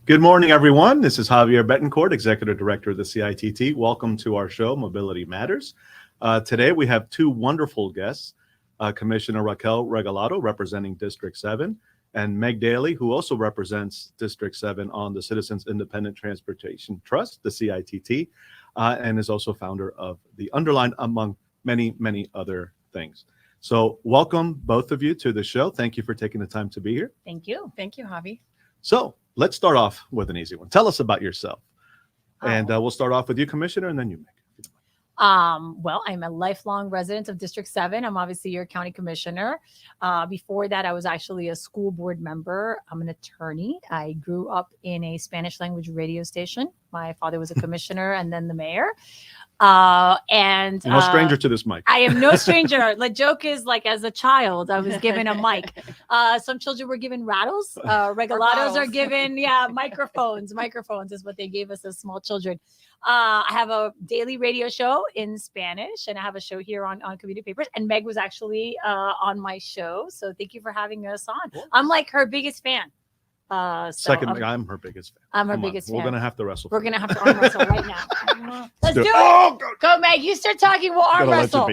Good morning, everyone. This is Javier Betancourt, Executive Director of the CITT. Welcome to our show, Mobility Matters. Today, we have two wonderful guests, Commissioner Raquel Regalado, representing District 7, and Meg Daly, who also represents District 7 on the Citizens Independent Transportation Trust, the CITT, and is also founder of The Underline, among many, many other things. So welcome, both of you, to the show. Thank you for taking the time to be here. Thank you. Thank you, Javi. So let's start off with an easy one. Tell us about yourself. And we'll start off with you, Commissioner, and then you, Meg. Well, I'm a lifelong resident of District 7. I'm obviously your county commissioner. Before that, I was actually a school board member. I'm an attorney. I grew up in a Spanish language radio station. My father was a commissioner and then the mayor. And no stranger to this mic. I am no stranger. The joke is, like, as a child, I was given a mic. Some children were given rattles. Regalados are given, microphones. Microphones is what they gave us as small children. I have a daily radio show in Spanish, and I have a show here on Community Papers. And Meg was actually on my show. So thank you for having us on. Cool. I'm like her biggest fan. I'm her biggest fan. I'm her biggest fan. We're going to have to wrestle. We're going to have to arm wrestle right now. Let's do it. Oh, go, Meg. You start talking. We'll arm wrestle.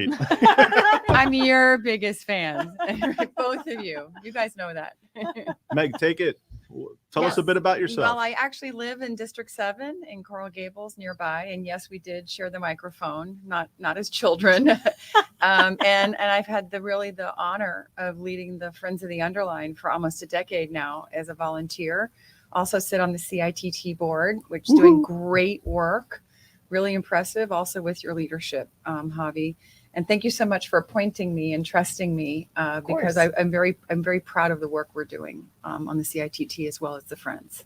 I'm your biggest fan. Both of you. You guys know that. Meg, take it. Tell us a bit about yourself. Well, I actually live in District 7 in Coral Gables nearby. And yes, we did share the microphone, not as children. And I've had the honor of leading the Friends of the Underline for almost a decade now as a volunteer. Also sit on the CITT board, which is doing great work. Really impressive also with your leadership, Javi. And thank you so much for appointing me and trusting me because I'm very proud of the work we're doing on the CITT as well as the Friends.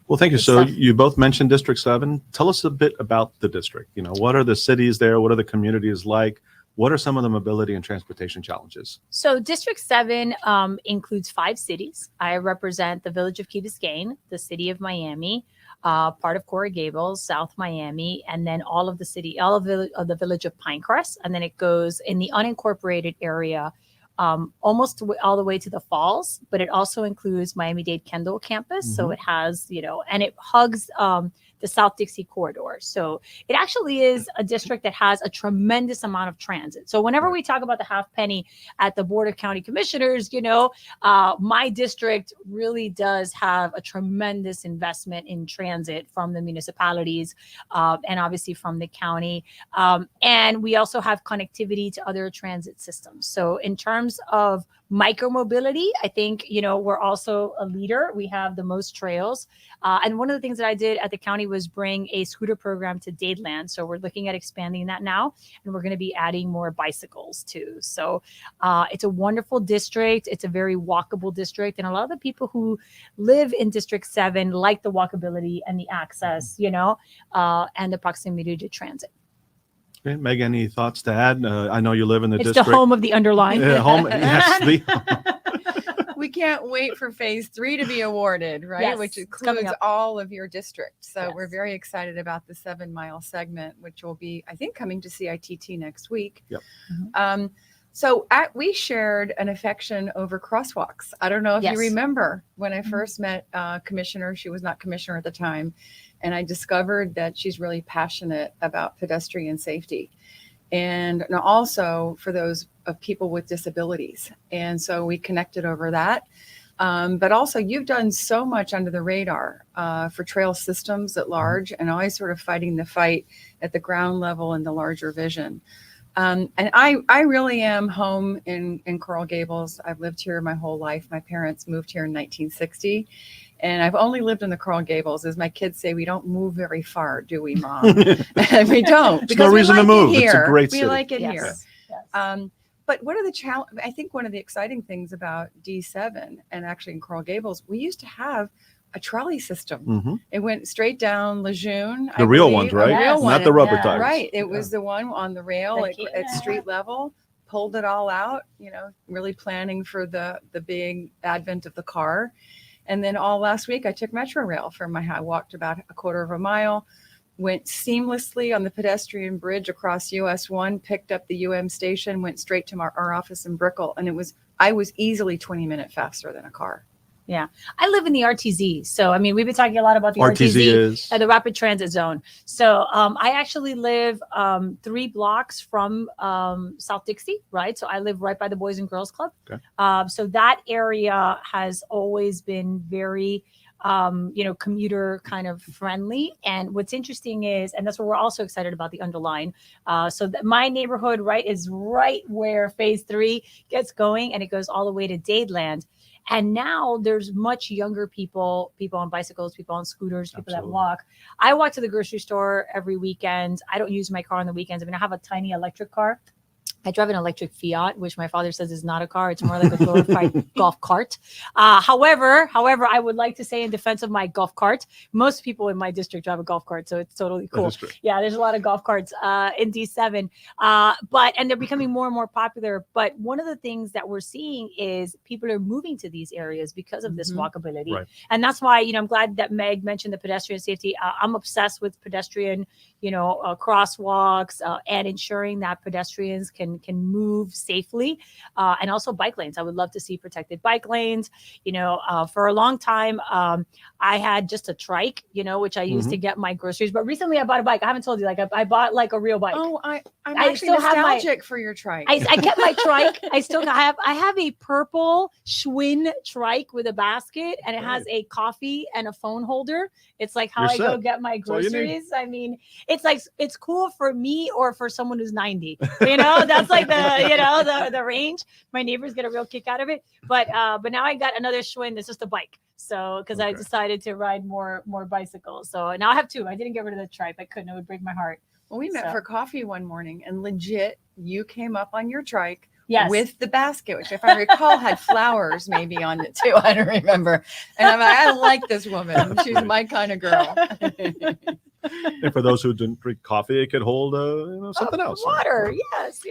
Well, thank you. So you both mentioned District 7. Tell us a bit about the district. You know, what are the cities there? What are the communities like? What are some of the mobility and transportation challenges? So District 7 includes 5 cities. I represent the village of Key Biscayne, the city of Miami, part of Coral Gables, South Miami, and then all of the village of Pinecrest. And then it goes in the unincorporated area almost all the way to the falls, but it also includes Miami-Dade Kendall campus. So it has, and it hugs the South Dixie corridor. So it actually is a district that has a tremendous amount of transit. So whenever we talk about the half penny at the Board of County Commissioners, my district really does have a tremendous investment in transit from the municipalities and obviously from the county. And we also have connectivity to other transit systems. So in terms of micromobility, I think, we're also a leader. We have the most trails. And one of the things that I did at the county was bring a scooter program to Dadeland. So we're looking at expanding that now, and we're going to be adding more bicycles too. So it's a wonderful district. It's a very walkable district. And a lot of the people who live in District 7 like the walkability and the access, and the proximity to transit. Okay, Meg, any thoughts to add? I know you live in the district. It's the home of the Underline. Yeah, home. Yes, We can't wait for phase 3 to be awarded, right? Yes, which includes all of your districts. So we're very excited about the 7-mile segment, which will be, I think, coming to CITT next week. Yep. So we shared an affection over crosswalks. I don't know if you remember when I first met Commissioner. She was not Commissioner at the time. And I discovered that she's really passionate about pedestrian safety. And also for those of people with disabilities. And so we connected over that. But also you've done so much under the radar for trail systems at large and always sort of fighting the fight at the ground level and the larger vision. And I really am home in Coral Gables. I've lived here my whole life. My parents moved here in 1960. And I've only lived in the Coral Gables. As my kids say, we don't move very far, do we, Mom? And we don't. There's no reason to move. It's a great city. We like it here. Yes. But what are the challenges? I think one of the exciting things about D7 and actually in Coral Gables, we used to have a trolley system. It went straight down Lejeune. The real ones, right? Real one. Not the rubber tires. Right. It was the one on the rail at street level, pulled it all out, really planning for the big advent of the car. And then all last week, I took Metrorail from my house. I walked about a quarter of a mile, went seamlessly on the pedestrian bridge across US 1, picked up the station, went straight to our office in Brickell. And I was easily 20 minutes faster than a car. Yeah. I live in the RTZ. So, I mean, we've been talking a lot about the RTZ the Rapid Transit Zone. So, I actually live 3 blocks from South Dixie, right? So I live right by the Boys and Girls Club. Okay. So that area has always been very commuter kind of friendly. And what's interesting is, and that's what we're also excited about, the Underline. So that my neighborhood, right, is right where phase 3 gets going, and it goes all the way to Dadeland. And now there's much younger people on bicycles, people on scooters, people that walk. I walk to the grocery store every weekend. I don't use my car on the weekends. I mean, I have a tiny electric car. I drive an electric Fiat, which my father says is not a car. It's more like a glorified golf cart. However, I would like to say in defense of my golf cart, most people in my district drive a golf cart, so it's totally cool. Yeah, there's a lot of golf carts in D7, and they're becoming more and more popular. But one of the things that we're seeing is people are moving to these areas because of this walkability, right. And that's why I'm glad that Meg mentioned the pedestrian safety. I'm obsessed with pedestrian, crosswalks and ensuring that pedestrians can move safely, and also bike lanes. I would love to see protected bike lanes. For a long time, I had just a trike, which I used to get my groceries. But recently, I bought a bike. I haven't told you, I bought like a real bike. Oh, I'm actually nostalgic for your trike. I kept my trike. I have a purple Schwinn trike with a basket, and it has a coffee and a phone holder. It's like how I go get my groceries. I mean, it's cool for me or for someone who's 90. That's like the range. My neighbors get a real kick out of it. But now I got another Schwinn that's just a bike. So because I decided to ride more bicycles. So now I have 2. I didn't get rid of the trike. I couldn't. It would break my heart. Well, we met for coffee one morning, and legit, you came up on your trike. Yes. With the basket, which if I recall had flowers maybe on it too. I don't remember. And I'm like, I like this woman. She's my kind of girl. And for those who didn't drink coffee, it could hold something else. Water. Yes.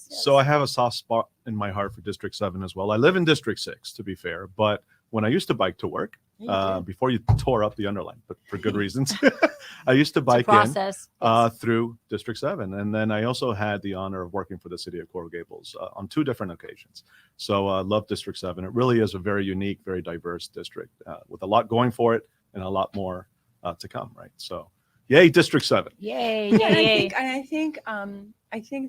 So I have a soft spot in my heart for District 7 as well. I live in District 6, to be fair. But when I used to bike to work, before you tore up the Underline, but for good reasons, I used to bike through District 7. And then I also had the honor of working for the city of Coral Gables on 2 different occasions. So I love District 7. It really is a very unique, very diverse district with a lot going for it and a lot more to come, right? So yay, District 7. Yay. I think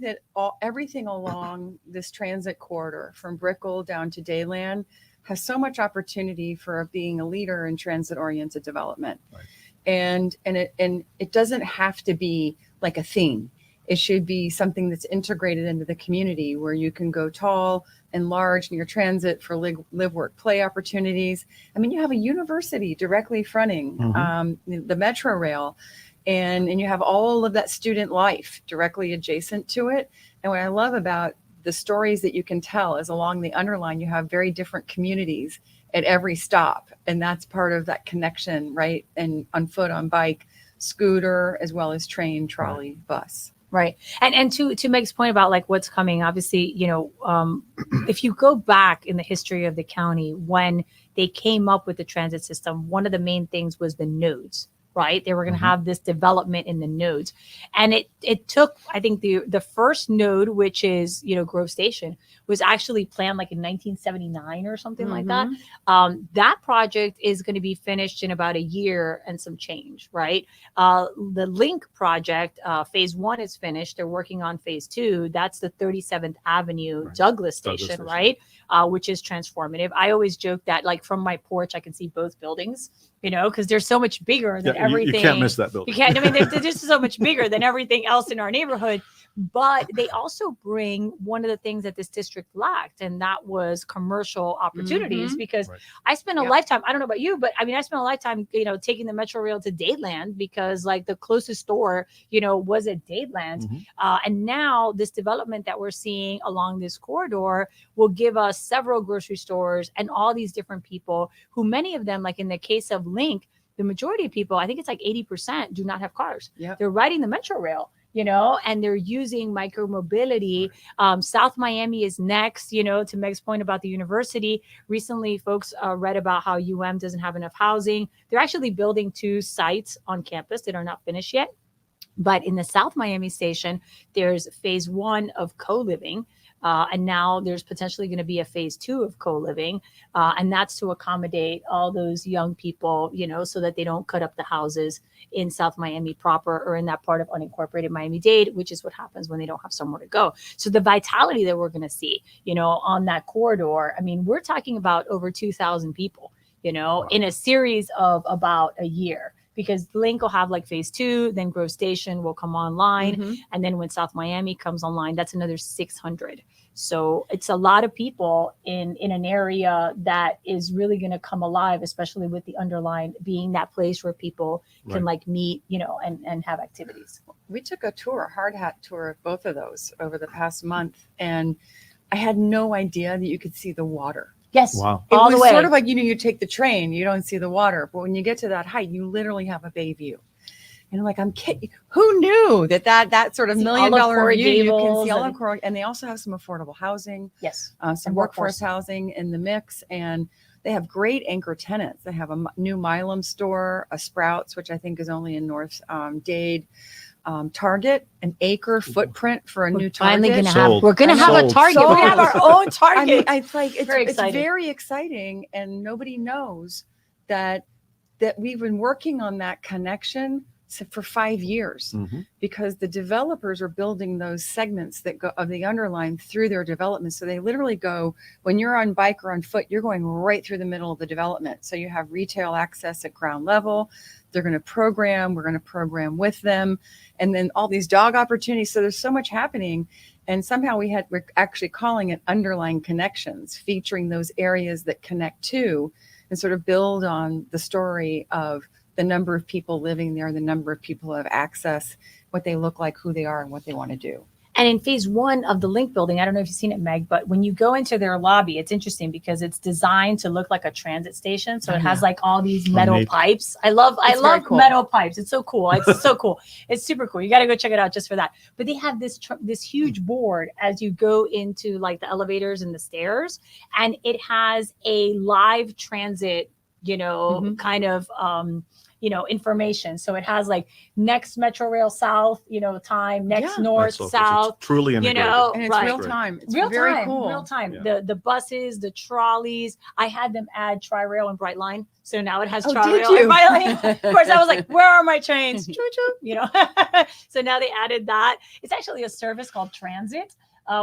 that everything along this transit corridor from Brickell down to Dayland has so much opportunity for being a leader in transit-oriented development. Right. And it doesn't have to be like a theme. It should be something that's integrated into the community where you can go tall and large near transit for live, work, play opportunities. I mean, you have a university directly fronting the Metrorail, and you have all of that student life directly adjacent to it. And what I love about the stories that you can tell is along the Underline, you have very different communities at every stop. And that's part of that connection, right? And on foot, on bike, scooter, as well as train, trolley, bus. Right. And to Meg's point about like what's coming, obviously, if you go back in the history of the county, when they came up with the transit system, one of the main things was the nodes. Right. They were going to have this development in the nodes. And it took, I think the first node, which is, Grove Station, was actually planned like in 1979 or something like that. That project is going to be finished in about a year and some change. Right. The Link project, phase 1 is finished. They're working on phase 2. That's the 37th Avenue Douglas Station. Right. Which is transformative. I always joke that like from my porch, I can see both buildings. Because they're so much bigger than everything. You can't miss that building. You can't. I mean, they're just so much bigger than everything else in our neighborhood. But they also bring one of the things that this district lacked, and that was commercial opportunities. Because I spent a lifetime, I don't know about you, but I mean, I spent a lifetime, taking the Metrorail to Dadeland because like the closest store, was at Dadeland. And now this development that we're seeing along this corridor will give us several grocery stores and all these different people who many of them, like in the case of Link, the majority of people, I think it's like 80% do not have cars. They're riding the Metrorail. And they're using micromobility. South Miami is next, to Meg's point about the university. Recently, folks read about how doesn't have enough housing. They're actually building 2 sites on campus that are not finished yet. But in the South Miami station, there's phase 1 of co-living. And now there's potentially going to be a phase 2 of co-living. And that's to accommodate all those young people, so that they don't cut up the houses in South Miami proper or in that part of unincorporated Miami-Dade, which is what happens when they don't have somewhere to go. So the vitality that we're going to see, on that corridor, I mean, we're talking about over 2,000 people, wow. in a series of about a year. Because Link will have like phase 2, then Grove Station will come online. And then when South Miami comes online, that's another 600. So it's a lot of people in an area that is really going to come alive, especially with the Underline being that place where people can like meet, and have activities. We took a hard hat tour of both of those over the past month. And I had no idea that you could see the water. Yes. Wow. It was sort of like, you take the train, you don't see the water. But when you get to that height, you literally have a bay view. And I'm like, I'm kidding. Who knew that sort of $1 million view, you can see all of Coral. And they also have some affordable housing. Yes. Some workforce housing in the mix. And they have great anchor tenants. They have a new Milam store, a Sprouts, which I think is only in North Dade. Target, an acre footprint for a new Target. We're gonna have a Target. We're gonna have our own Target. I mean, it's very exciting, and nobody knows that we've been working on that connection for 5 years, because the developers are building those segments that go of the Underline through their development. So they literally go, when you're on bike or on foot, you're going right through the middle of the development. So you have retail access at ground level. They're going to program. We're going to program with them. And then all these dog opportunities. So there's so much happening. And somehow we're actually calling it Underline Connections, featuring those areas that connect to and sort of build on the story of the number of people living there, the number of people who have access, what they look like, who they are, and what they want to do. And in phase 1 of the Link building, I don't know if you've seen it, Meg, but when you go into their lobby, it's interesting because it's designed to look like a transit station. So it has like all these metal pipes. I love cool. Metal pipes. It's so cool. It's so cool. It's super cool. You got to go check it out just for that. But they have this huge board as you go into like the elevators and the stairs, and it has a live transit, kind of information. So it has like next Metrorail south, time, next north, south. It's truly integrated. And it's real time. It's very cool. Real time. Yeah. The buses, the trolleys. I had them add Tri-Rail and Brightline. So now it has Did Tri-Rail you? and Brightline. Of course, I was like, where are my trains? Choo-choo. So now they added that. It's actually a service called Transit.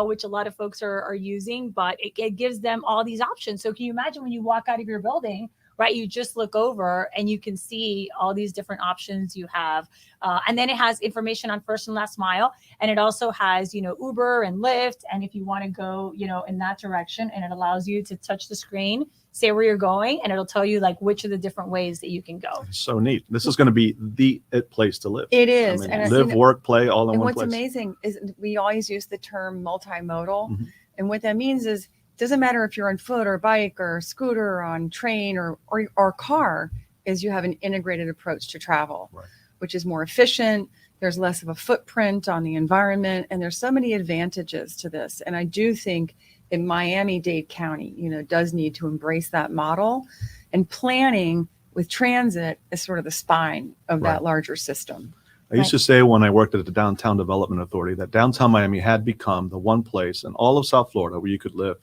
Which a lot of folks are using, but it gives them all these options. So can you imagine when you walk out of your building, right? You just look over and you can see all these different options you have. And then it has information on first and last mile. And it also has, Uber and Lyft. And if you want to go, in that direction, and it allows you to touch the screen, say where you're going, and it'll tell you like which of the different ways that you can go. So neat. This is going to be the place to live. It is. And live, work, play all in one place. And what's amazing is we always use the term multimodal. And what that means is, doesn't matter if you're on foot or bike or scooter or on train or car, is you have an integrated approach to travel, which is more efficient. There's less of a footprint on the environment, and there's so many advantages to this. And I do think in Miami-Dade County, does need to embrace that model, and planning with transit is sort of the spine of that larger system. I used to say when I worked at the Downtown Development Authority that downtown Miami had become the one place in all of South Florida where you could live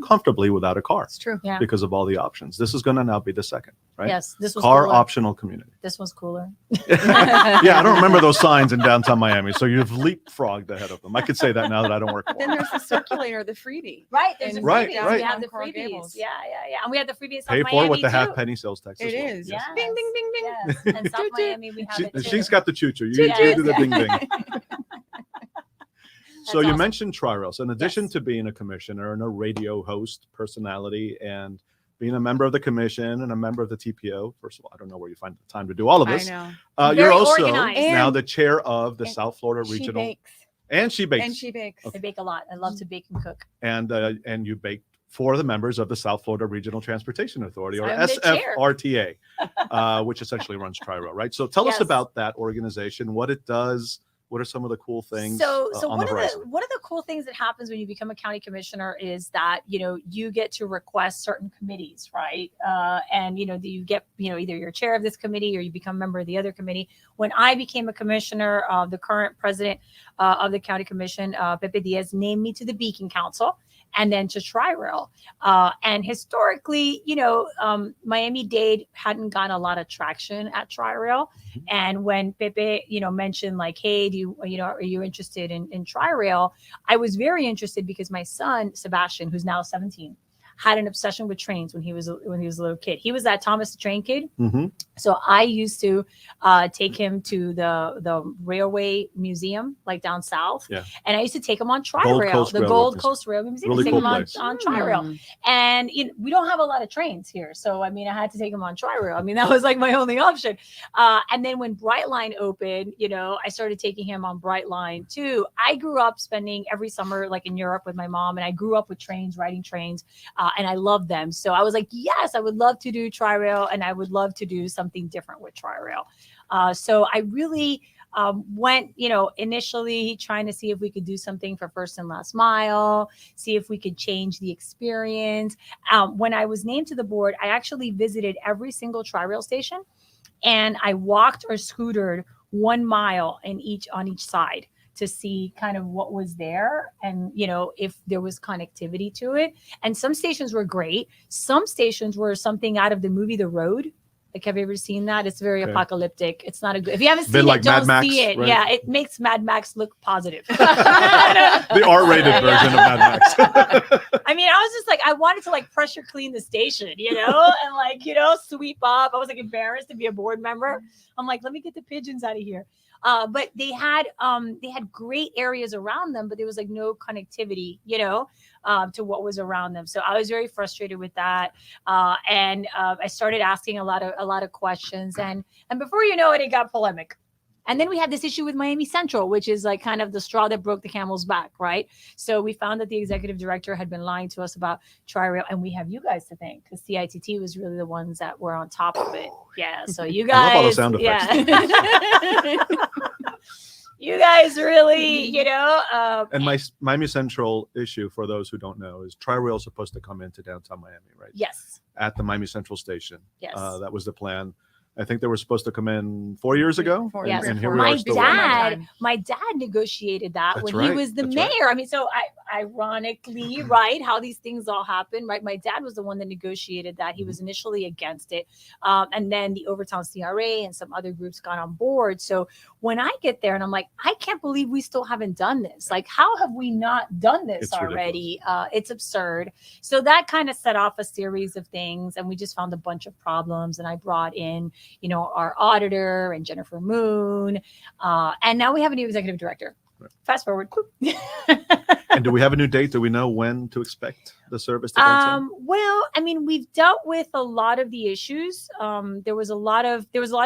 comfortably without a car. It's true. Yeah. Because of all the options. This is going to now be the second, right? Yes. This was car cooler. optional community. This one's cooler. Yeah, I don't remember those signs in downtown Miami, so you've leapfrogged ahead of them. I could say that now that I don't work for Then there's the circulator, the freebie. Right. There's a Right, freebie. right. We have the Coral freebies. Gables. Yeah. And we have the freebies Pay in for Miami with the too. half penny sales tax. It as well. is. Yes. Bing, bing, bing, bing. Yes. And South Miami, we have it too. She's got the choo-choo. You Yes. do the ding ding. So you awesome. mentioned Tri-Rail. So in addition to being a commissioner and a radio host personality and being a member of the commission and a member of the TPO, first of all, I don't know where you find the time to do all of this. I know. You're Very also organized. now And- the chair of the South Florida She Regional. bakes. And she bakes. And she bakes. I bake a lot. I love to bake and cook. And you bake for the members of the South Florida Regional Transportation Authority, or I'm the chair. SFRTA, which essentially runs Tri-Rail, right? So tell us Yes. about that organization, what it does, What are some of the cool things So on the horizon? one of the cool things that happens when you become a county commissioner is that, you get to request certain committees, right? And, you get, either you're chair of this committee or you become a member of the other committee. When I became a commissioner, the current president of the county commission, Pepe Diaz, named me to the Beacon Council and then to Tri-Rail. And historically, Miami-Dade hadn't gotten a lot of traction at Tri-Rail. And when Pepe, mentioned like, hey, are you interested in Tri-Rail? I was very interested because my son, Sebastian, who's now 17, had an obsession with trains when he was a little kid. He was that Thomas the Train kid. Mm-hmm. So I used to take him to the railway museum, like down south. Yeah. And I used to take him on Tri-Rail, the Gold Coast Railway Museum. Really Take cool him on place. Tri-Rail. And we don't have a lot of trains here. So, I had to take him on Tri-Rail. That was like my only option. And then when Brightline opened, I started taking him on Brightline too. I grew up spending every summer like in Europe with my mom, and I grew up with trains, riding trains. And I love them. So I was like, yes, I would love to do Tri-Rail, and I would love to do something different with Tri-Rail. So I really went, initially trying to see if we could do something for first and last mile, see if we could change the experience. When I was named to the board, I actually visited every single Tri-Rail station, and I walked or scootered 1 mile on each side to see kind of what was there and, if there was connectivity to it. And some stations were great. Some stations were something out of the movie The Road. Like, have you ever seen that? It's very apocalyptic. It's not a good. If you haven't seen it, don't see it. Right? Yeah, it makes Mad Max look positive. The R-rated version of Mad Max. I was just like, I wanted to like pressure clean the station, and like, sweep up. I was like embarrassed to be a board member. I'm like, let me get the pigeons out of here. But they had great areas around them, but there was like no connectivity, to what was around them. So I was very frustrated with that. And I started asking a lot of questions, and before you know it, it got polemic. And then we had this issue with Miami Central, which is like kind of the straw that broke the camel's back, right? So we found that the executive director had been lying to us about Tri-Rail, and we have you guys to thank because CITT was really the ones that were on top of it. Yeah, so you guys, I love all the sound effects. Yeah. You guys really, And Miami Central issue, for those who don't know, is Tri-Rail supposed to come into downtown Miami, right? Yes. At the Miami Central station. Yes. That was the plan. I think they were supposed to come in 4 years ago. Yes. And here we are still my dad negotiated that when he was the That's mayor. right. So ironically, right, how these things all happen, right? My dad was the one that negotiated that. He was initially against it. And then the Overtown CRA and some other groups got on board. So when I get there and I'm like, I can't believe we still haven't done this. Like, how have we not done this already? It's absurd. So that kind of set off a series of things. And we just found a bunch of problems. And I brought in, our auditor and Jennifer Moon. And now we have a new executive director. Right. Fast forward. And do we have a new date? Do we know when to expect the service to go? Well, we've dealt with a lot of the issues. There was a lot of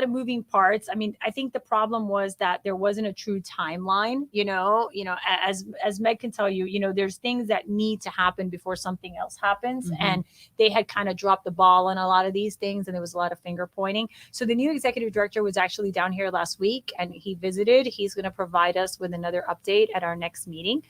moving parts. I think the problem was that there wasn't a true timeline, as Meg can tell you, there's things that need to happen before something else happens. Mm-hmm. And they had kind of dropped the ball on a lot of these things, and there was a lot of finger pointing. So the new executive director was actually down here last week, and he visited. He's going to provide us with another update at our next meeting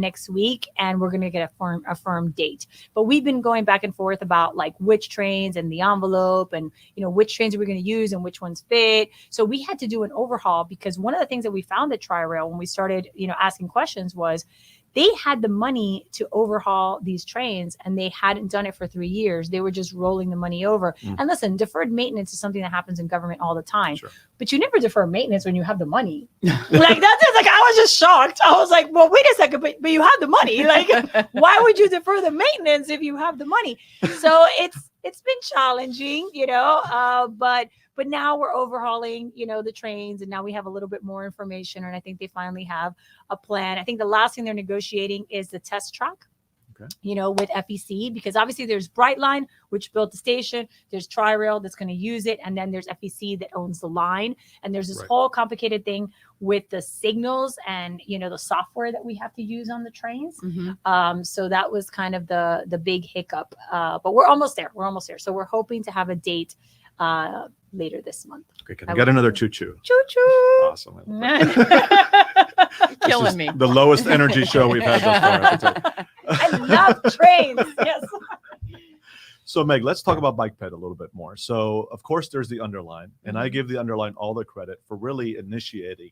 next week, and we're going to get a firm date. But we've been going back and forth about like which trains and the envelope and, which trains are we going to use and which ones fit. So we had to do an overhaul because one of the things that we found at Tri-Rail when we started, asking questions was they had the money to overhaul these trains and they hadn't done it for 3 years. They were just rolling the money over. And listen, deferred maintenance is something that happens in government all the time. Sure. But you never defer maintenance when you have the money. Like I was just shocked. I was like, well, wait a second, but you have the money. Like, why would you defer the maintenance if you have the money? So it's been challenging, but now we're overhauling, the trains, and now we have a little bit more information, and I think they finally have a plan. I think the last thing they're negotiating is the test track. With FEC, because obviously there's Brightline, which built the station. There's Tri-Rail that's going to use it. And then there's FEC that owns the line. And there's this whole complicated thing with the signals and, the software that we have to use on the trains. Mm-hmm. So that was kind of the big hiccup. But we're almost there. So we're hoping to have a date later this month. Okay, can I get another choo-choo? Choo-choo. Awesome. Killing me. The lowest energy show we've had thus far. I love trains. Yes. So Meg, let's talk about bike ped a little bit more. So of course there's the Underline, and I give the Underline all the credit for really initiating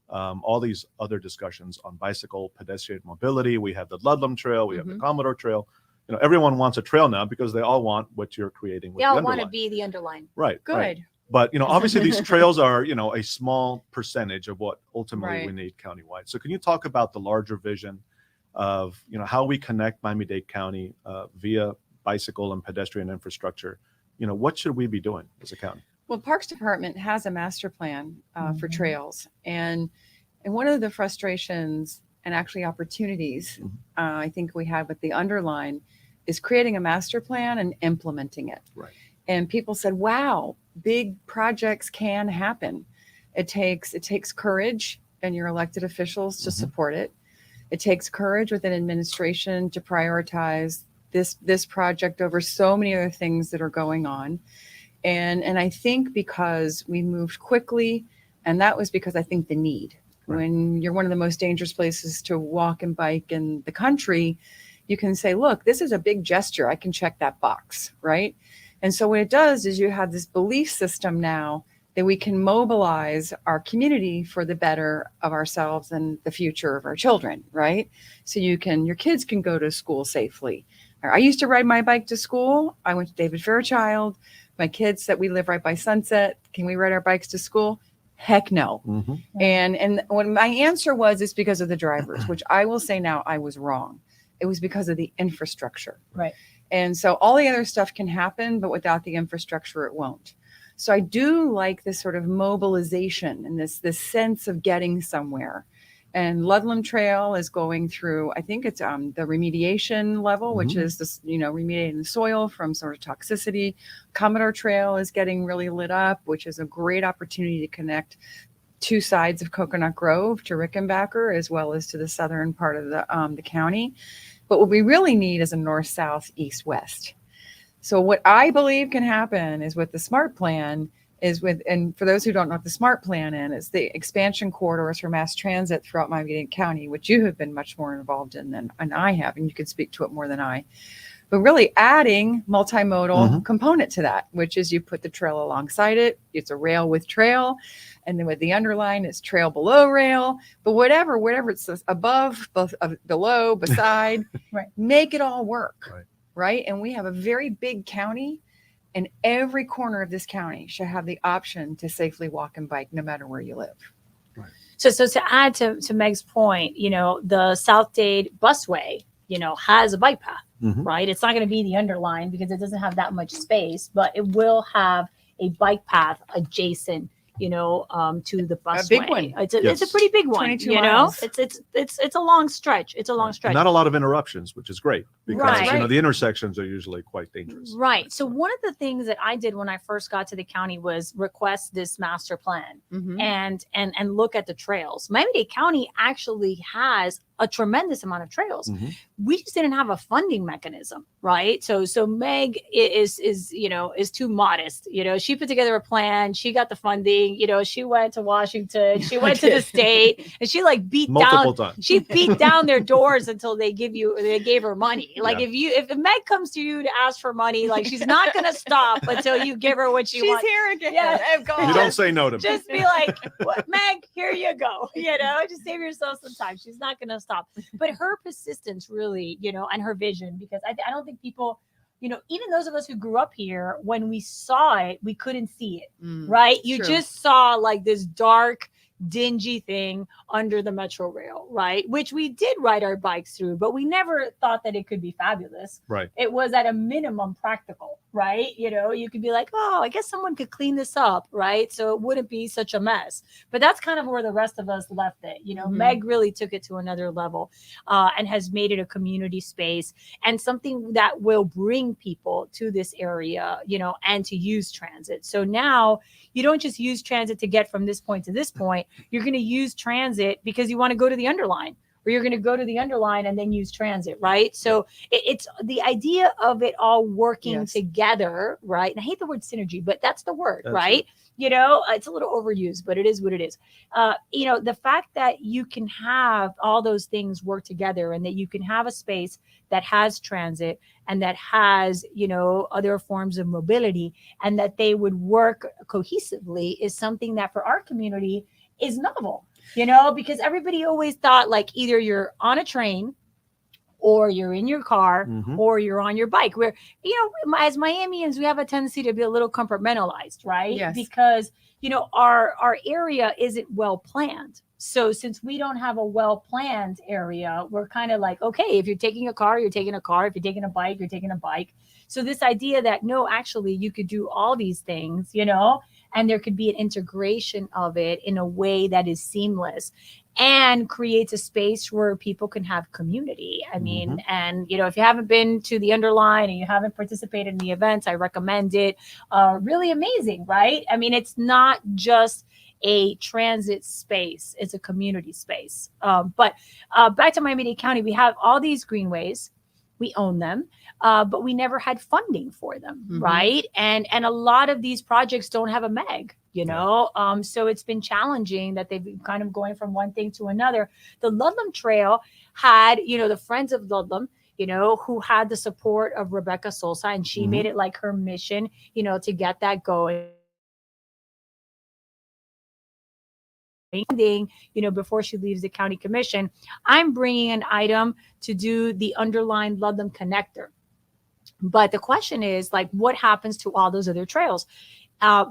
all these other discussions on bicycle pedestrian mobility. We have the Ludlam Trail, we have the Commodore Trail. You know, everyone wants a trail now because they all want what you're creating with They the all Underline. want to be the Underline. Right. Good. Right. But, you know, obviously these trails are, you know, a small percentage of what ultimately we need countywide. So can you talk about the larger vision of, you know, how we connect Miami-Dade County via bicycle and pedestrian infrastructure? You know, what should we be doing as a county? Well, Parks Department has a master plan for trails. And one of the frustrations and actually opportunities I think we have with the Underline is creating a master plan and implementing it. Right. And people said, wow, big projects can happen. It takes courage and your elected officials to support it. It takes courage within administration to prioritize this project over so many other things that are going on. And I think because we moved quickly, and that was because I think the need. Right. When you're one of the most dangerous places to walk and bike in the country, you can say, look, this is a big gesture. I can check that box, right? And so what it does is you have this belief system now that we can mobilize our community for the better of ourselves and the future of our children, right? So your kids can go to school safely. I used to ride my bike to school. I went to David Fairchild. My kids said we live right by Sunset. Can we ride our bikes to school? Heck no. And when my answer was, it's because of the drivers, which I will say now I was wrong. It was because of the infrastructure. Right. And so all the other stuff can happen, but without the infrastructure, it won't. So I do like this sort of mobilization and this sense of getting somewhere. And Ludlam Trail is going through, I think it's the remediation level, which is this, remediating the soil from sort of toxicity. Commodore Trail is getting really lit up, which is a great opportunity to connect two sides of Coconut Grove to Rickenbacker, as well as to the southern part of the county. But what we really need is a north, south, east, west. So what I believe can happen is with the SMART plan and for those who don't know what the SMART plan is the expansion corridors for mass transit throughout Miami-Dade County, which you have been much more involved in than I have, and you can speak to it more than I. But really adding multimodal component to that, which is you put the trail alongside it. It's a rail with trail. And then with the Underline, it's trail below rail. But whatever it's above, below, beside, make it all work. Right. And we have a very big county, and every corner of this county should have the option to safely walk and bike no matter where you live. Right. So to add to Meg's point, the South Dade busway, has a bike path, right? It's not going to be the Underline because it doesn't have that much space, but it will have a bike path adjacent, to the busway. A big one. It's a pretty big one. 22 miles. It's a long stretch. It's a long stretch. Not a lot of interruptions, which is great because Right. the intersections are usually quite dangerous. Right. So one of the things that I did when I first got to the county was request this master plan and look at the trails. Miami-Dade County actually has a tremendous amount of trails. We just didn't have a funding mechanism, right? So Meg is too modest. She put together a plan. She got the funding. She went to Washington. She went to the state, and she beat Multiple down. times. She beat down their doors until they gave her money. If Meg comes to you to ask for money, she's not gonna stop until you give her what she wants. She's here again. Yeah. You don't say no to me. Just be like, Meg, here you go. Just save yourself some time. She's not gonna stop. But her persistence really, and her vision, because I don't think people, even those of us who grew up here, when we saw it, we couldn't see it, right? You just saw this dark, dingy thing under the Metrorail, right? Which we did ride our bikes through, but we never thought that it could be fabulous. Right. It was at a minimum practical, right? You could be like, oh, I guess someone could clean this up, right? So it wouldn't be such a mess. But that's kind of where the rest of us left it. Meg really took it to another level and has made it a community space and something that will bring people to this area, and to use transit. So now you don't just use transit to get from this point to this point. You're going to use transit because you want to go to the Underline, or you're going to go to the Underline and then use transit, right? So it's the idea of it all working together, right? And I hate the word synergy, but that's the word, right? You know, it's a little overused, but it is what it is. You know, the fact that you can have all those things work together and that you can have a space that has transit and that has, you know, other forms of mobility and that they would work cohesively is something that for our community is novel, you know, because everybody always thought like either you're on a train or you're in your car or you're on your bike, where, you know, as Miamians, we have a tendency to be a little compartmentalized, right? Yes. Because, you know, our area isn't well planned. So since we don't have a well-planned area, we're kind of like, okay, if you're taking a car, you're taking a car. If you're taking a bike, you're taking a bike. So this idea that no, actually you could do all these things, you know, and there could be an integration of it in a way that is seamless and creates a space where people can have community. I mean, and, you know, if you haven't been to the Underline and you haven't participated in the events, I recommend it. Really amazing, right? I mean, it's not just a transit space, it's a community space. But back to Miami-Dade County, we have all these greenways. We own them, but we never had funding for them, right? And a lot of these projects don't have a Meg, you know? So it's been challenging that they've been kind of going from one thing to another. The Ludlam Trail had, you know, the Friends of Ludlam, you know, who had the support of Rebecca Solsa, and she made it like her mission, you know, to get that going. You know, before she leaves the county commission, I'm bringing an item to do the Underline Ludlam connector. But the question is, like, what happens to all those other trails?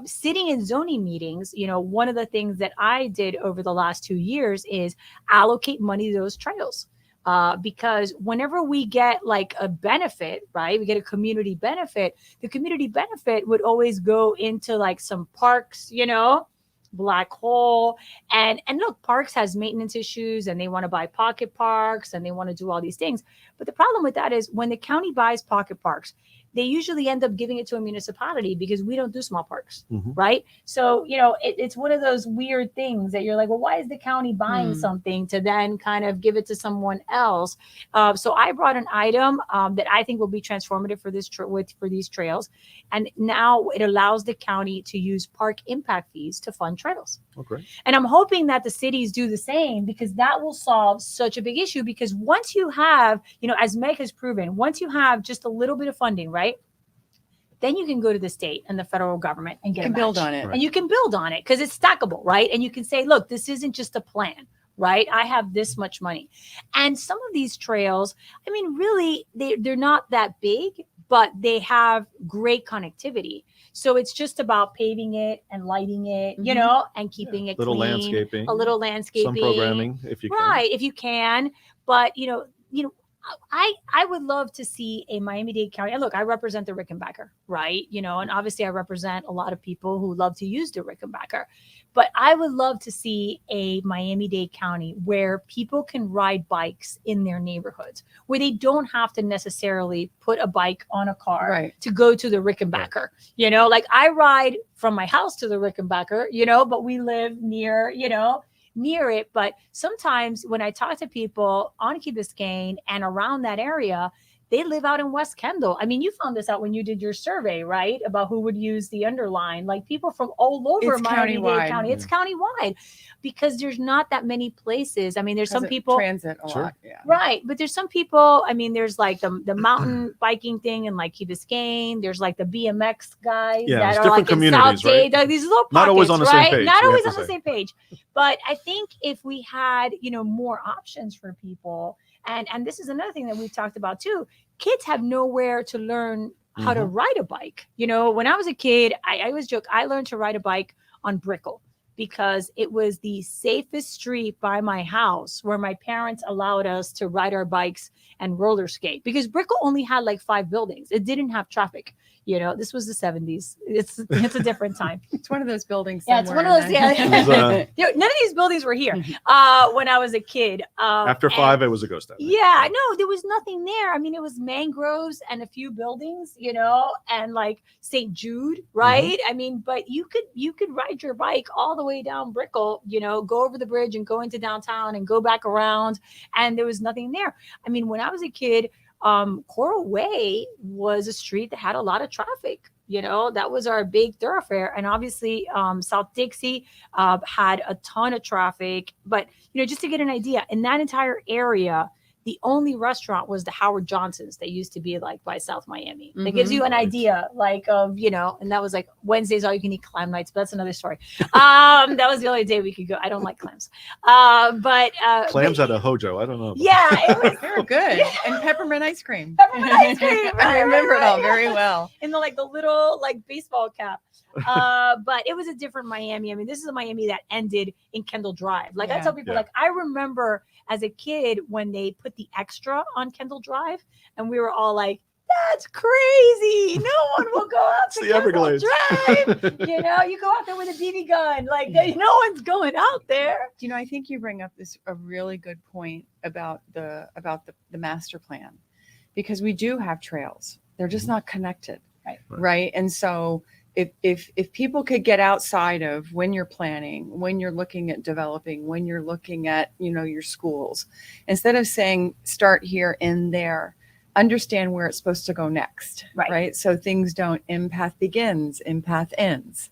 Sitting in zoning meetings, you know, one of the things that I did over the last 2 years is allocate money to those trails. Because whenever we get like a benefit, right, we get a community benefit, the community benefit would always go into like some parks, you know, black hole. And look, parks has maintenance issues and they want to buy pocket parks and they want to do all these things. But the problem with that is when the county buys pocket parks, they usually end up giving it to a municipality because we don't do small parks, right? So, you know, it's one of those weird things that you're like, well, why is the county buying something to then kind of give it to someone else? So I brought an item that I think will be transformative for this for these trails. And now it allows the county to use park impact fees to fund trails. Okay. And I'm hoping that the cities do the same, because that will solve such a big issue. Because once you have, you know, as Meg has proven, once you have just a little bit of funding, right, then you can go to the state and the federal government and get a match. Build on it. And you can build on it because it's stackable, right? And you can say, look, this isn't just a plan, right? I have this much money. And some of these trails, I mean, really, they're not that big, but they have great connectivity. So it's just about paving it and lighting it, you know, and keeping it little clean. landscaping. A little landscaping. Some programming, if you can. Right, if you can. But, you know, I would love to see a Miami-Dade County. And look, I represent the Rickenbacker, right? You know, and obviously I represent a lot of people who love to use the Rickenbacker. But I would love to see a Miami-Dade County where people can ride bikes in their neighborhoods, where they don't have to necessarily put a bike on a car to go to the Rickenbacker. Right. You know, like I ride from my house to the Rickenbacker, you know, but we live near, you know, near it. But sometimes when I talk to people on Key Biscayne and around that area, they live out in West Kendall. I mean, you found this out when you did your survey, right? About who would use the Underline, like people from all over Miami-Dade County. It's countywide because there's not that many places. I mean, there's some people transit a lot. Yeah. Right. But there's some people, I mean, there's like the mountain biking thing in like Key Biscayne. There's like the BMX guys that are like in South Dade. Like these little pockets, not always on the same page. Not always on the same page. But I think if we had, you know, more options for people, and this is another thing that we've talked about too, kids have nowhere to learn how to ride a bike. You know, when I was a kid, I always joke, I learned to ride a bike on Brickell because it was the safest street by my house where my parents allowed us to ride our bikes and roller skate, because Brickell only had like 5 buildings. It didn't have traffic. This was the 70s. It's a different time. It's one of those buildings. Yeah, it's one of those. Yeah. None of these buildings were here when I was a kid. After 5, it was a ghost town. Yeah, no, there was nothing there. I mean, it was mangroves and a few buildings, and like St. Jude, right? I mean, but you could ride your bike all the way down Brickell, go over the bridge and go into downtown and go back around, and there was nothing there. I mean, when I was a kid, Coral Way was a street that had a lot of traffic. That was our big thoroughfare. And obviously, South Dixie had a ton of traffic. But, just to get an idea, in that entire area, the only restaurant was the Howard Johnson's that used to be like by South Miami. That gives you an idea, like, of, and that was like Wednesdays, all you can eat clam nights, but that's another story. That was the only day we could go. I don't like clams. But clams at a Hojo. I don't know. Yeah, they were good. And peppermint ice cream. Peppermint ice cream. I remember it all very well. In the little baseball cap. But it was a different Miami. I mean, this is a Miami that ended in Kendall Drive. Like I tell people, I remember as a kid when they put the extra on Kendall Drive, and we were all like, "That's crazy! No one will go out to Kendall Drive." You go out there with a BB gun, like no one's going out there. I think you bring up a really good point about the master plan, because we do have trails. They're just not connected, right? And so if people could get outside of when you're planning, when you're looking at developing, when you're looking at, your schools, instead of saying start here and there, understand where it's supposed to go next, right? So things don't empath begins, empath ends,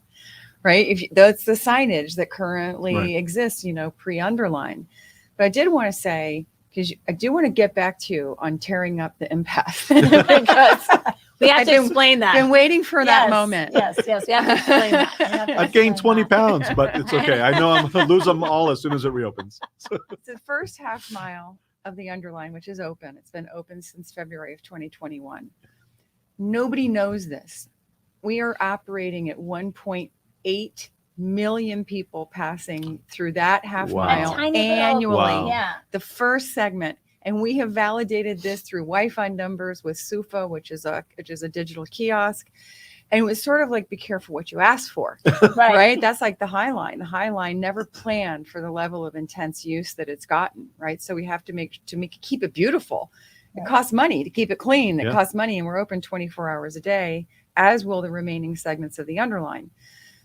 right? That's the signage that currently exists, pre-underline. But I did want to say, because I do want to get back to you on tearing up the empath, because we have to explain that. Been waiting for that moment. Yes, we have to explain that. I've gained 20 pounds, but it's okay. I know I'm going to lose them all as soon as it reopens. It's the first half mile of the Underline, which is open. It's been open since February of 2021. Nobody knows this. We are operating at 1.8 million people passing through that half mile annually. Wow. The first segment. And we have validated this through Wi-Fi numbers with SUFA, which is a digital kiosk. And it was sort of like, be careful what you ask for, right? That's like the High Line. The High Line never planned for the level of intense use that it's gotten, right? So we have to keep it beautiful. It costs money to keep it clean. It costs money, and we're open 24 hours a day, as will the remaining segments of the Underline.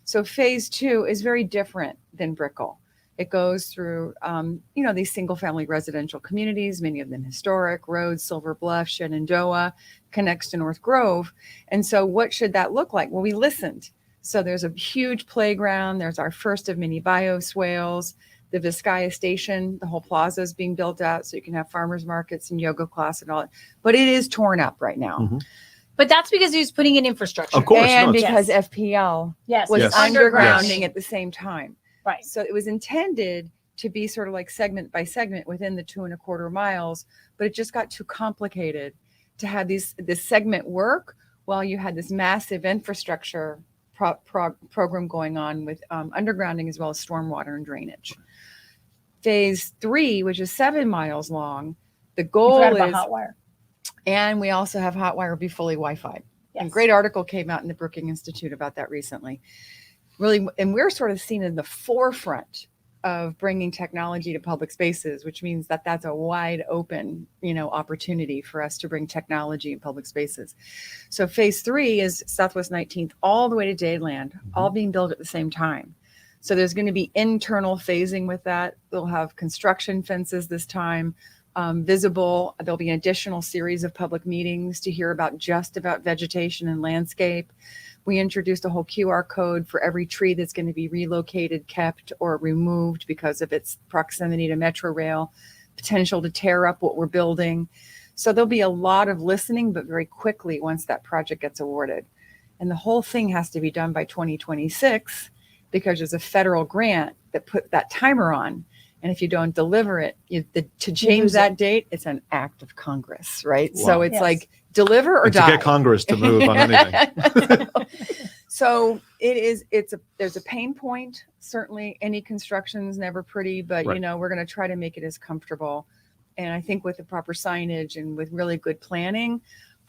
So phase 2 is very different than Brickell. It goes through, these single-family residential communities, many of them historic, Rhodes, Silver Bluff, Shenandoah, connects to North Grove. And so what should that look like? Well, we listened. So there's a huge playground. There's our first of many bioswales. The Vizcaya Station, the whole plaza is being built out, so you can have farmers markets and yoga class and all that. But it is torn up right now. But that's because he was putting in infrastructure. Of course. And because FPL was undergrounding at the same time. Right. So it was intended to be sort of like segment by segment within the 2.25 miles, but it just got too complicated to have this segment work while you had this massive infrastructure program going on with undergrounding as well as stormwater and drainage. Phase 3, which is 7 miles long, the goal is hot wire. And we also have hot wire be fully Wi-Fi. Yes. A great article came out in the Brookings Institute about that recently. Really, and we're sort of seen in the forefront of bringing technology to public spaces, which means that that's a wide open, opportunity for us to bring technology in public spaces. So phase 3 is Southwest 19th all the way to Dadeland, all being built at the same time. So there's going to be internal phasing with that. They'll have construction fences this time, visible. There'll be an additional series of public meetings to hear about vegetation and landscape. We introduced a whole QR code for every tree that's going to be relocated, kept, or removed because of its proximity to Metrorail, potential to tear up what we're building. So there'll be a lot of listening, but very quickly once that project gets awarded. And the whole thing has to be done by 2026 because there's a federal grant that put that timer on. And if you don't deliver it, to change that date, it's an act of Congress, right? Wow. So it's like deliver or die. To get Congress to move on anything. So there's a pain point. Certainly any construction is never pretty, but we're going to try to make it as comfortable. And I think with the proper signage and with really good planning,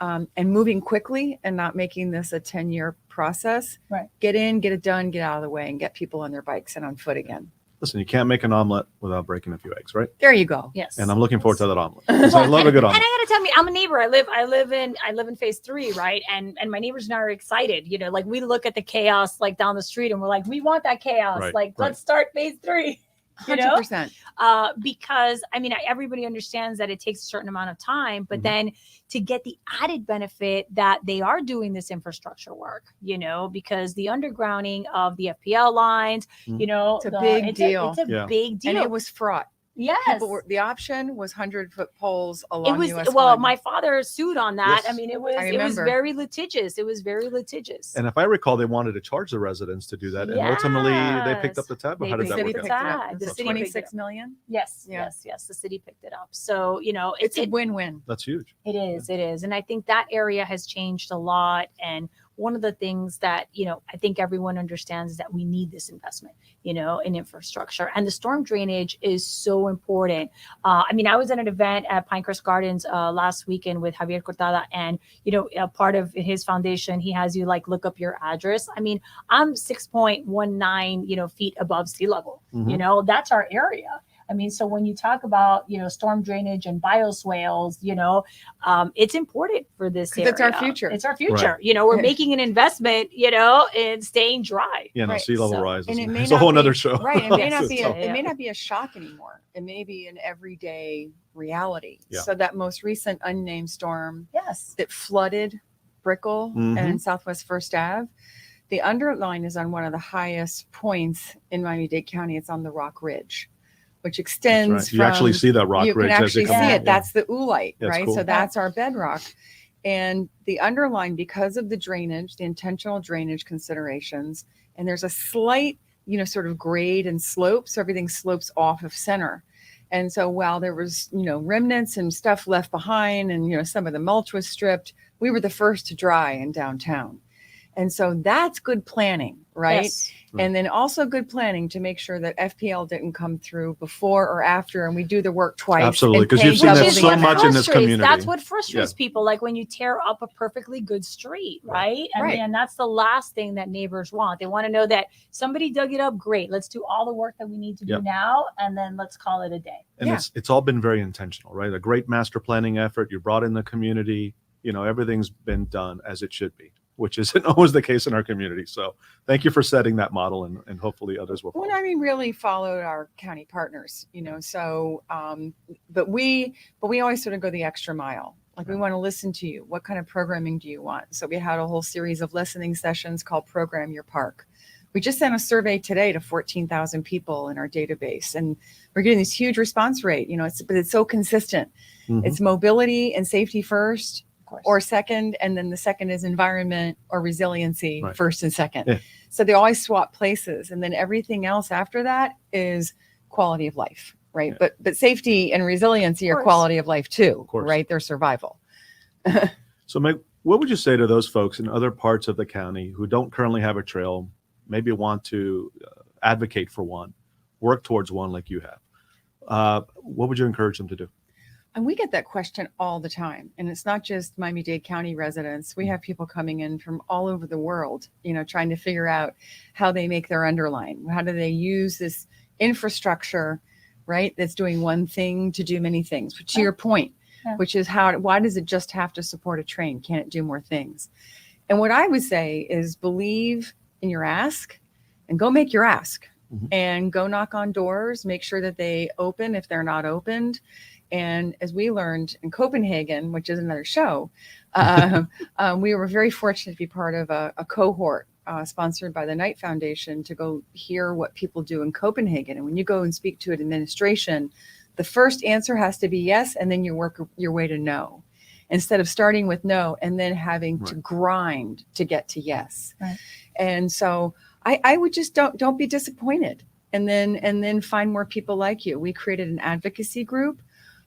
and moving quickly and not making this a 10-year process. Right. Get in, get it done, get out of the way, and get people on their bikes and on foot again. Listen, you can't make an omelet without breaking a few eggs, right? There you go. Yes. And I'm looking forward to that omelet. 'Cause I love a good And I omelet. gotta tell you, I'm a neighbor. I live in phase 3, right? And my neighbors and I are excited. You know, like we look at the chaos like down the street and we're like, we want that chaos. Right, Like, right. let's start phase 3. You know? 100%. Because I mean, everybody understands that it takes a certain amount of time, but Mhm. then to get the added benefit that they are doing this infrastructure work, you know, because the undergrounding of the FPL lines, Mhm. you know, It's a big deal. It's a Yeah. big deal. And it was fraught. yes. The option was 100-foot poles It along was US well, 1. my father sued on that. Yes. I mean, it I was remember. very litigious. It was very litigious. And if I recall, they wanted to charge the residents to do that. And ultimately, they picked up the tab. Or They how did the that city work picked out? it up. The It was city picked it 26 up. million. Yes, Yeah. yes. The city picked it up. So, you know, It's a win-win. That's huge. It is. And I think that area has changed a lot. And one of the things that, you know, I think everyone understands is that we need this investment, you know, in infrastructure. And the storm drainage is so important. I mean, I was at an event at Pinecrest Gardens last weekend with Javier Cortada, and, you know, a part of his foundation, he has you like look up your address. I mean, I'm 6.19, you know, feet above sea level. Mhm. You know, that's our area. I mean, so when you talk about, you know, storm drainage and bioswales, you know, it's important for this 'Cause area. it's our future. It's our future. You know, we're making an investment, you know, in staying dry. Yeah, no, Right. sea level So- rise. And it may It's a not whole be- nother show. Right. It may Yes. not be So- it may not be a shock anymore. It may be an everyday reality. Yeah. So that most recent unnamed storm Yes. that flooded Brickell Mhm. and Southwest First Ave, the underline is on one of the highest points in Miami-Dade County. It's on the Rock Ridge, which That's extends right. You actually from- see that rock you ridge can as you actually come see in. it. That's the oolite, That's right? cool. So that's our bedrock. And the underline, because of the drainage, the intentional drainage considerations, and there's a slight, you know, sort of grade and slope. So everything slopes off of center. And so while there was, you know, remnants and stuff left behind and, you know, some of the mulch was stripped, we were the first to dry in downtown. And so that's good planning, right? Yes. And then also good planning to make sure that FPL didn't come through before or after, and we do the work twice. Absolutely, and 'cause pay you've seen double that the so amount. much in this community. That's what frustrates Yeah. people. Like when you tear up a perfectly good street, right? I Right. mean, and that's the last thing that neighbors want. They want to know that somebody dug it up. Great. Let's do all the work that we need to do Yep. now, and then let's call it a day. And Yeah. it's all been very intentional, right? A great master planning effort. You brought in the community. You know, everything's been done as it should be, which isn't always the case in our community. So thank you for setting that model, and hopefully others will follow. Well, I mean, really followed our county partners, you know. So, but we always sort of go the extra mile. Like we want to listen to you. What kind of programming do you want? So we had a whole series of listening sessions called Program Your Park. We just sent a survey today to 14,000 people in our database, and we're getting this huge response rate. You know, but it's so consistent. Mhm. It's mobility and safety first, Of course. or second, and then the second is environment or resiliency, Right. first and second. Yeah. So they always swap places, and then everything else after that is quality of life, right? Yeah. But safety and resiliency Of are course. quality of life too, Of course. right? They're survival. So, Meg, what would you say to those folks in other parts of the county who don't currently have a trail, maybe want to advocate for one, work towards one like you have? What would you encourage them to do? And we get that question all the time. And it's not just Miami-Dade County residents. We have people coming in from all over the world, you know, trying to figure out how they make their underline. How do they use this infrastructure, right? That's doing one thing to do many things. But to your point, Yeah. which is why does it just have to support a train? Can't it do more things? And what I would say is believe in your ask and go make your ask. Mhm. And go knock on doors, make sure that they open if they're not opened. And as we learned in Copenhagen, which is another show, we were very fortunate to be part of a cohort sponsored by the Knight Foundation to go hear what people do in Copenhagen. And when you go and speak to an administration, the first answer has to be yes, and then you work your way to no, instead of starting with no and then having to Right. grind to get to yes. Right. And so I would just don't be disappointed, and then find more people like you. We created an advocacy group.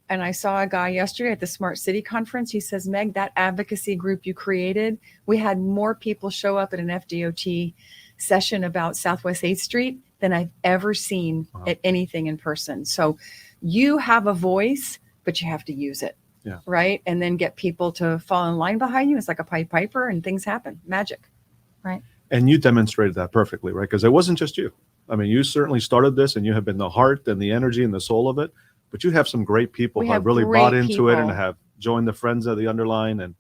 And I saw a guy yesterday at the Smart City Conference. He says, Meg, that advocacy group you created, we had more people show up at an FDOT session about Southwest 8th Street than I've ever seen Wow. at anything in person. So you have a voice, but you have to use it. Yeah. Right. And then get people to fall in line behind you. It's like a Pied Piper and things happen. Magic. Right. And you demonstrated that perfectly, right? Because it wasn't just you. I mean, you certainly started this and you have been the heart and the energy and the soul of it, but you have some great people who have really bought into it and have joined the Friends of the Underline.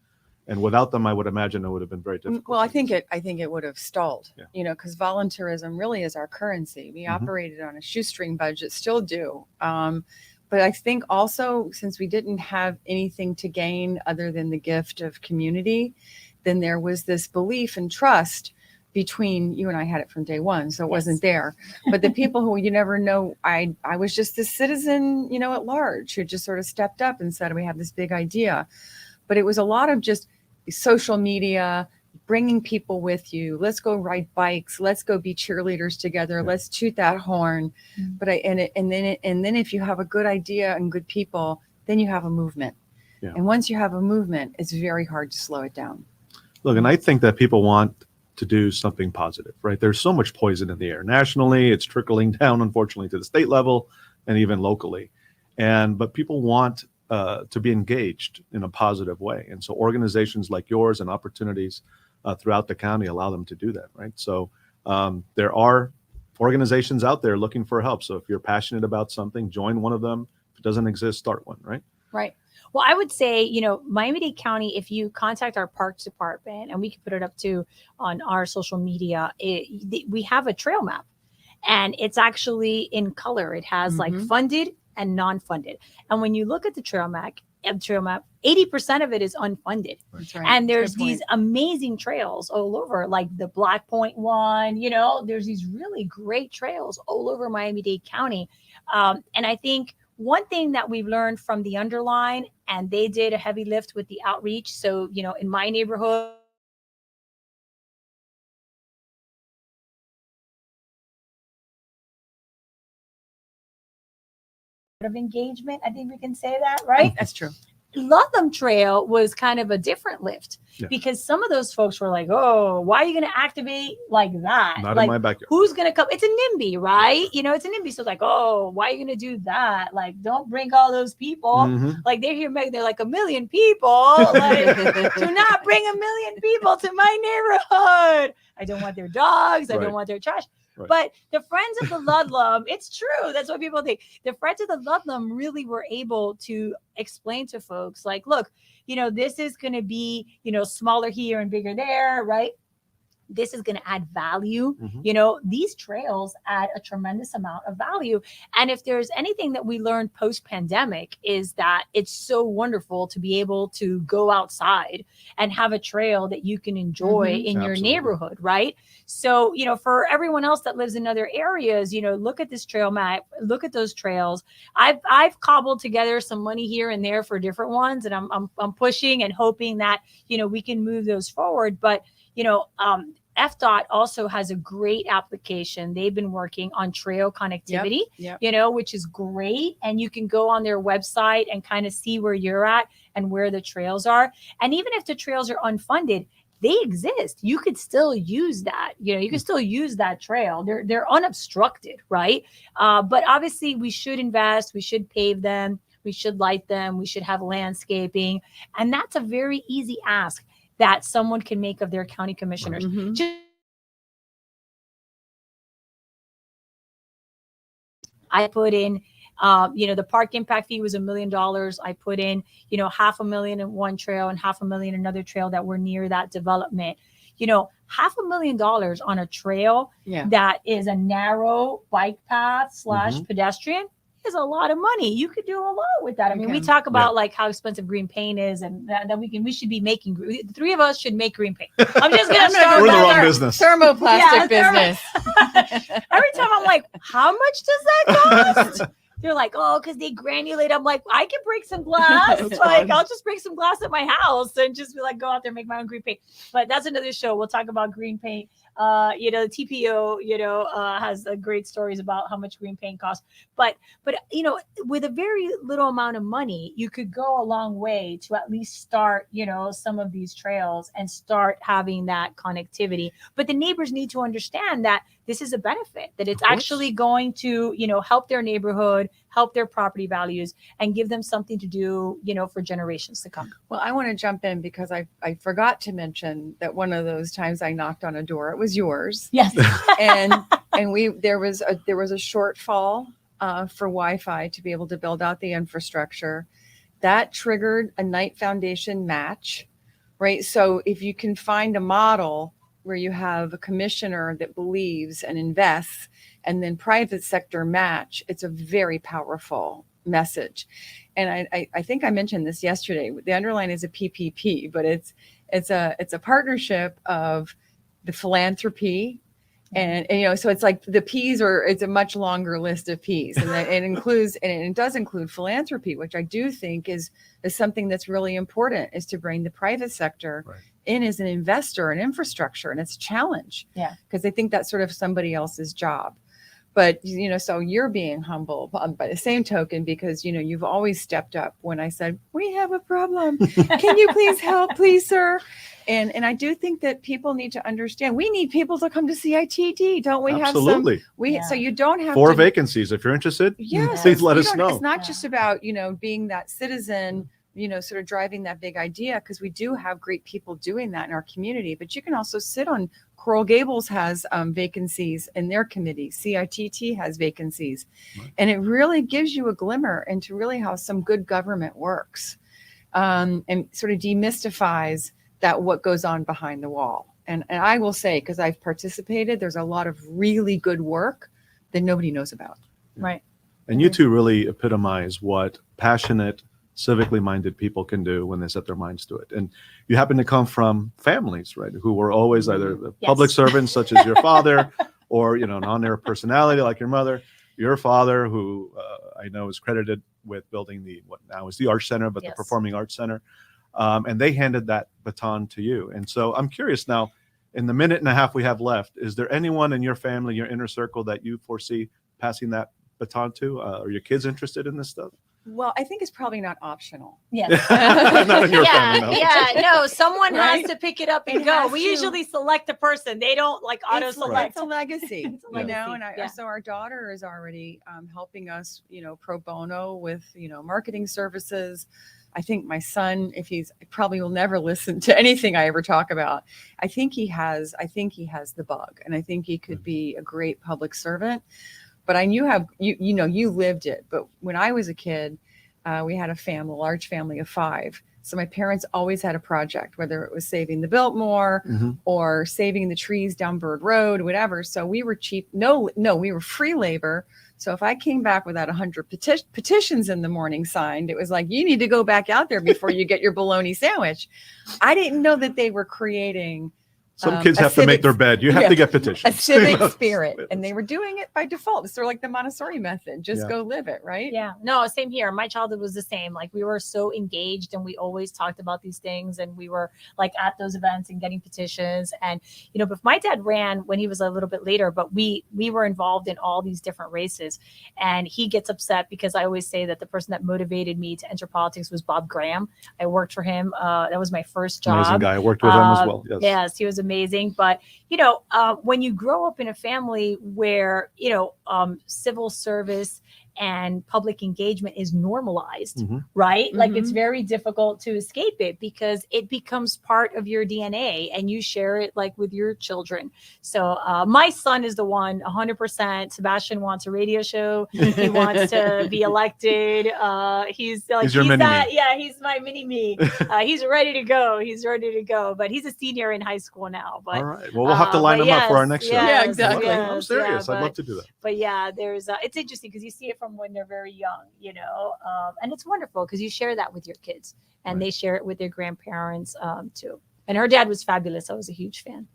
And without them, I would imagine it would have been very difficult. Well, I think it would have stalled, because volunteerism really is our currency. We operated on a shoestring budget, still do. But I think also, since we didn't have anything to gain other than the gift of community, then there was this belief and trust between you and I. Had it from day one, so it wasn't there. But the people who you never know, I was just this citizen, at large, who just sort of stepped up and said, we have this big idea. But it was a lot of just social media, bringing people with you. Let's go ride bikes. Let's go be cheerleaders together. Let's toot that horn. But and then if you have a good idea and good people, then you have a movement. Yeah. And once you have a movement, it's very hard to slow it down. Look, and I think that people want to do something positive, right? There's so much poison in the air. Nationally, it's trickling down, unfortunately, to the state level and even locally. But people want to be engaged in a positive way. And so organizations like yours and opportunities throughout the county allow them to do that, right? So there are organizations out there looking for help. So if you're passionate about something, join one of them. If it doesn't exist, start one, right? Right. Well, I would say, Miami-Dade County, if you contact our parks department, and we can put it up too on our social media, we have a trail map, and it's actually in color. It has like funded and non-funded. And when you look at the trail map, 80% of it is unfunded. That's right. And there's these amazing trails all over, like the Black Point one, there's these really great trails all over Miami-Dade County. And I think one thing that we've learned from the Underline, and they did a heavy lift with the outreach. So, in my neighborhood, of engagement, I think we can say that, right? That's true. Ludlam Trail was kind of a different lift because some of those folks were like, oh, why are you going to activate like that? Not like, in my backyard. Who's going to come? It's a NIMBY, right? It's a NIMBY. So like, oh, why are you going to do that? Like, don't bring all those people. Like they hear Meg, they're like 1 million people. Like, do not bring 1 million people to my neighborhood. I don't want their dogs. I don't want their trash. Right. But the Friends of the Ludlam, it's true. That's what people think. The Friends of the Ludlam really were able to explain to folks, like, look, this is going to be, smaller here and bigger there, right? This is going to add value. These trails add a tremendous amount of value. And if there's anything that we learned post-pandemic is that it's so wonderful to be able to go outside and have a trail that you can enjoy in your neighborhood, right? So, for everyone else that lives in other areas, look at this trail map, look at those trails. I've cobbled together some money here and there for different ones, and I'm pushing and hoping that, we can move those forward. But FDOT also has a great application. They've been working on trail connectivity, which is great. And you can go on their website and kind of see where you're at and where the trails are. And even if the trails are unfunded, they exist. You could still use that. You can still use that trail. They're unobstructed, right? But obviously we should invest. We should pave them. We should light them. We should have landscaping. And that's a very easy ask that someone can make of their county commissioners. I put in, the park impact fee was $1 million. I put in, $500,000 in one trail and $500,000 in another trail that were near that development. $500,000 on a trail that is a narrow bike path / pedestrian is a lot of money. You could do a lot with that. I mean, we talk about like how expensive green paint is, and that we should be making. The three of us should make green paint. I'm just gonna start. We're in the wrong business. Thermoplastic business. Every time I'm like, how much does that cost? They're like, oh, because they granulate. I'm like, I can break some glass. I'll just break some glass at my house and just be like, go out there and make my own green paint. But that's another show. We'll talk about green paint. The TPO, has great stories about how much green paint costs. But with a very little amount of money, you could go a long way to at least start, some of these trails and start having that connectivity. But the neighbors need to understand that this is a benefit, that it's actually going to, help their neighborhood, help their property values, and give them something to do, for generations to come. Well, I want to jump in because I forgot to mention that one of those times I knocked on a door, it was yours. Yes. and there was a shortfall for Wi-Fi to be able to build out the infrastructure. That triggered a Knight Foundation match, right? So if you can find a model where you have a commissioner that believes and invests, and then private sector match, it's a very powerful message. And I think I mentioned this yesterday. The Underline is a PPP, but it's a partnership of the philanthropy. And so it's like the P's it's a much longer list of P's, and it does include philanthropy, which I do think is something that's really important, is to bring the private sector in as an investor in infrastructure. And it's a challenge. Yeah. Because I think that's sort of somebody else's job. But, so you're being humble by the same token, because, you've always stepped up when I said, we have a problem. Can you please help, please, sir? And I do think that people need to understand, we need people to come to CITD, don't we? Absolutely. So you don't have 4 vacancies. If you're interested, please let us know. It's not just about, being that citizen, sort of driving that big idea, because we do have great people doing that in our community. But you can also sit on, Coral Gables has vacancies in their committee. CITT has vacancies. Right. And it really gives you a glimmer into really how some good government works, and sort of demystifies that what goes on behind the wall. And I will say, because I've participated, there's a lot of really good work that nobody knows about. Right. And you two really epitomize what passionate, civically minded people can do when they set their minds to it. And you happen to come from families, right, who were always either the public servants, such as your father, or, an on-air personality like your mother. Your father, who I know is credited with building what now is the Arts Center, but the Performing Arts Center. And they handed that baton to you. And so I'm curious now, in the minute and a half we have left, is there anyone in your family, your inner circle, that you foresee passing that baton to? Are your kids interested in this stuff? Well, I think it's probably not optional. Yes. Not in your family, no. No, someone has to pick it up and go. We usually select a person. They don't auto select. It's a legacy, It's a legacy. So our daughter is already helping us, pro bono with, marketing services. I think my son, probably will never listen to anything I ever talk about. I think he has the bug, and I think he could be a great public servant. But you lived it. But when I was a kid, we had a large family of 5. So my parents always had a project, whether it was saving the Biltmore or saving the trees down Bird Road, whatever. So we were cheap. No, we were free labor. So if I came back without 100 petitions in the morning signed, it was like, you need to go back out there before you get your bologna sandwich. I didn't know that they were creating. Some kids have to make their bed. You have to get petitions. A civic spirit. And they were doing it by default. It's sort of like the Montessori method. Just go live it, right? Yeah. No, same here. My childhood was the same. We were so engaged, and we always talked about these things, and we were at those events and getting petitions. And, but my dad ran when he was a little bit later, but we were involved in all these different races. And he gets upset because I always say that the person that motivated me to enter politics was Bob Graham. I worked for him. That was my first job. Amazing guy. I worked with him as well. Yes, he was amazing. But, when you grow up in a family where, civil service and public engagement is normalized, right? It's very difficult to escape it, because it becomes part of your DNA, and you share it with your children. So my son is the one, 100%. Sebastian wants a radio show. He wants to be elected. He's your mini-me. Yeah, he's my mini-me. He's ready to go. But he's a senior in high school now. But, all right. Well, we'll have to line him up for our next show. Yeah, exactly. I'm serious. I'd love to do that. But there's it's interesting because you see it from when they're very young, and it's wonderful because you share that with your kids, and they share it with their grandparents too. And her dad was fabulous. I was a huge fan.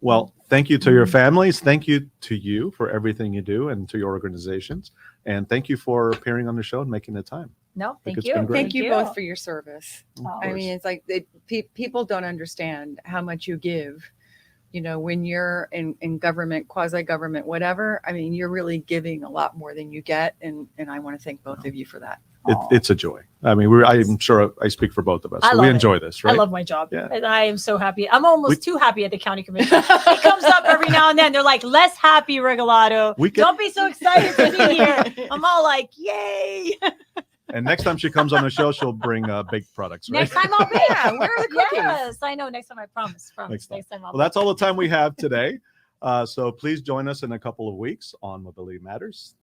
Well, thank you to your families. Thank you to you for everything you do, and to your organizations. And thank you for appearing on the show and making the time. No, thank you. Thank you both for your service. I mean, it's people don't understand how much you give when you're in government, quasi-government, whatever, I mean, you're really giving a lot more than you get. And I want to thank both of you for that. It's a joy. I mean, I'm sure I speak for both of us. We enjoy this, right? I love my job. Yeah. And I am so happy. I'm almost too happy at the county commission. It comes up every now and then. They're like, less happy, Regalado. Don't be so excited to be here. I'm all like, yay. And next time she comes on the show, she'll bring baked products, right? Next time I'll bake. Where are the cookies? Yes, I know. Next time, I promise. Next time I'll Well, that's all the time we have today. So please join us in a couple of weeks on Mobility Matters.